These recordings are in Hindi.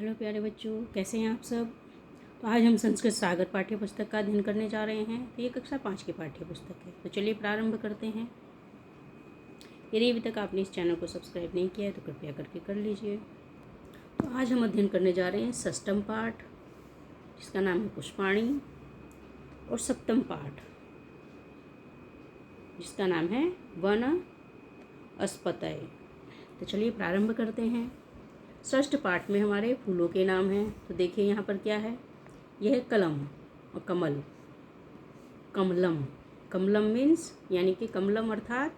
हेलो प्यारे बच्चों, कैसे हैं आप सब। तो आज हम संस्कृत सागर पाठ्य पुस्तक का अध्ययन करने जा रहे हैं। तो ये कक्षा 5 की पाठ्य पुस्तक है। तो चलिए प्रारंभ करते हैं। यदि अभी तक आपने इस चैनल को सब्सक्राइब नहीं किया है तो कृपया करके कर लीजिए। तो आज हम अध्ययन करने जा रहे हैं षष्ठम पाठ, जिसका नाम है पुष्पाणी, और सप्तम पाठ, जिसका नाम है वन अस्पतय। तो चलिए प्रारंभ करते हैं। षष्ठ पाठ में हमारे फूलों के नाम हैं। तो देखिए यहाँ पर क्या है। यह है कलम और कमल। कमलम, कमलम मीन्स यानी कि कमलम अर्थात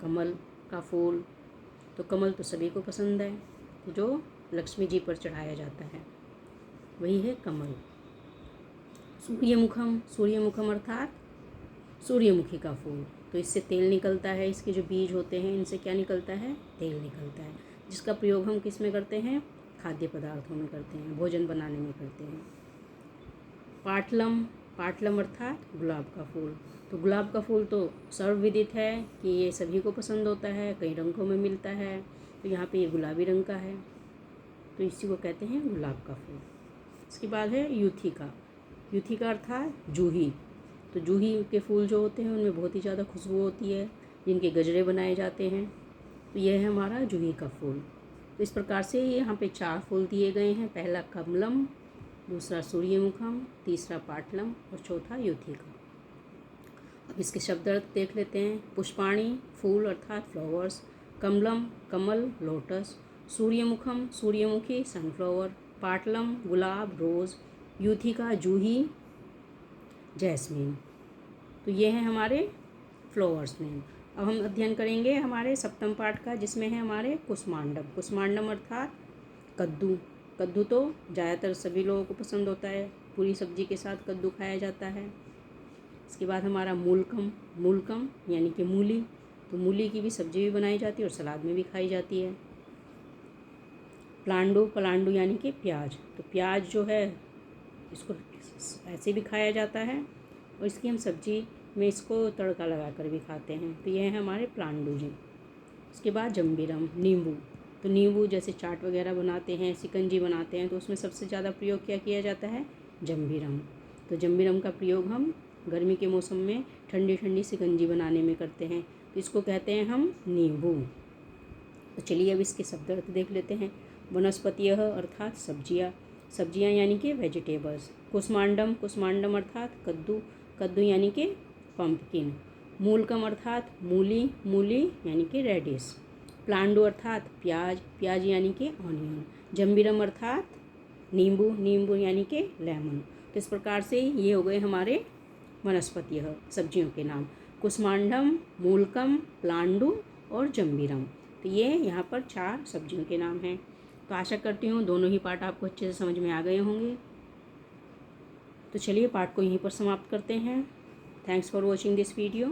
कमल का फूल। तो कमल तो सभी को पसंद है, जो लक्ष्मी जी पर चढ़ाया जाता है, वही है कमल। सूर्यमुखम, सूर्यमुखम अर्थात सूर्यमुखी का फूल। तो इससे तेल निकलता है। इसके जो बीज होते हैं, इनसे क्या निकलता है, तेल निकलता है, जिसका प्रयोग हम किस में करते हैं, खाद्य पदार्थों में करते हैं, भोजन बनाने में करते हैं। पाटलम, पाटलम अर्थात गुलाब का फूल। तो गुलाब का फूल तो सर्वविदित है कि ये सभी को पसंद होता है, कई रंगों में मिलता है। तो यहाँ पे ये गुलाबी रंग का है, तो इसी को कहते हैं गुलाब का फूल। इसके बाद है यूथिका। यूथिका अर्थात जूही। तो जूही के फूल जो होते हैं उनमें बहुत ही ज़्यादा खुशबू होती है, जिनके गजरे बनाए जाते हैं। तो यह है हमारा जूही का फूल। तो इस प्रकार से यहाँ पे 4 फूल दिए गए हैं। पहला कमलम, दूसरा सूर्यमुखम, तीसरा पाटलम और चौथा यूथिका। अब इसके शब्द अर्थ देख लेते हैं। पुष्पाणी फूल अर्थात फ्लावर्स, कमलम कमल लोटस, सूर्यमुखम सूर्यमुखी सनफ्लावर, पाटलम गुलाब रोज़, यूथिका जूही जैस्मीन। तो ये हैं हमारे फ्लावर्स नेम। अब हम अध्ययन करेंगे हमारे सप्तम पाठ का, जिसमें है हमारे कुसमांडम। कुसमांडम अर्थात कद्दू। कद्दू तो ज़्यादातर सभी लोगों को पसंद होता है, पूरी सब्जी के साथ कद्दू खाया जाता है। इसके बाद हमारा मूलकम, मूलकम यानी कि मूली। तो मूली की भी सब्जी भी बनाई जाती है और सलाद में भी खाई जाती है। प्लांडू, पलांडू यानी कि प्याज। तो प्याज जो है इसको ऐसे भी खाया जाता है, और इसकी हम सब्जी में इसको तड़का लगाकर भी खाते हैं। तो ये है हमारे प्लांडू जी। उसके बाद जम्बीरम, नींबू। तो नींबू जैसे चाट वगैरह बनाते हैं, शिकंजी बनाते हैं, तो उसमें सबसे ज़्यादा प्रयोग क्या किया जाता है, जम्बीरम। तो जम्बीरम का प्रयोग हम गर्मी के मौसम में ठंडी ठंडी शिकंजी बनाने में करते हैं। तो इसको कहते हैं हम नींबू। तो चलिए अब इसके शब्द अर्थ देख लेते हैं। वनस्पतियः अर्थात सब्जियाँ, सब्जियाँ यानी कि वेजिटेबल्स। कुसमांडम, कुसमांडम अर्थात कद्दू, कद्दू यानी कि पम्पकिन। मूलकम अर्थात मूली, मूली यानी कि रेडिश। प्लांडू अर्थात प्याज, प्याज यानी कि ऑनियन। जम्बीरम अर्थात नींबू, नींबू यानी कि लेमन। तो इस प्रकार से ये हो गए हमारे वनस्पतियः सब्जियों के नाम। कुसमांडम, मूलकम, प्लांडू और जम्बीरम। तो ये यहाँ पर 4 सब्जियों के नाम हैं। तो आशा करती हूँ दोनों ही पाठ आपको अच्छे से समझ में आ गए होंगे। तो चलिए पाठ को यहीं पर समाप्त करते हैं। Thanks for watching this video.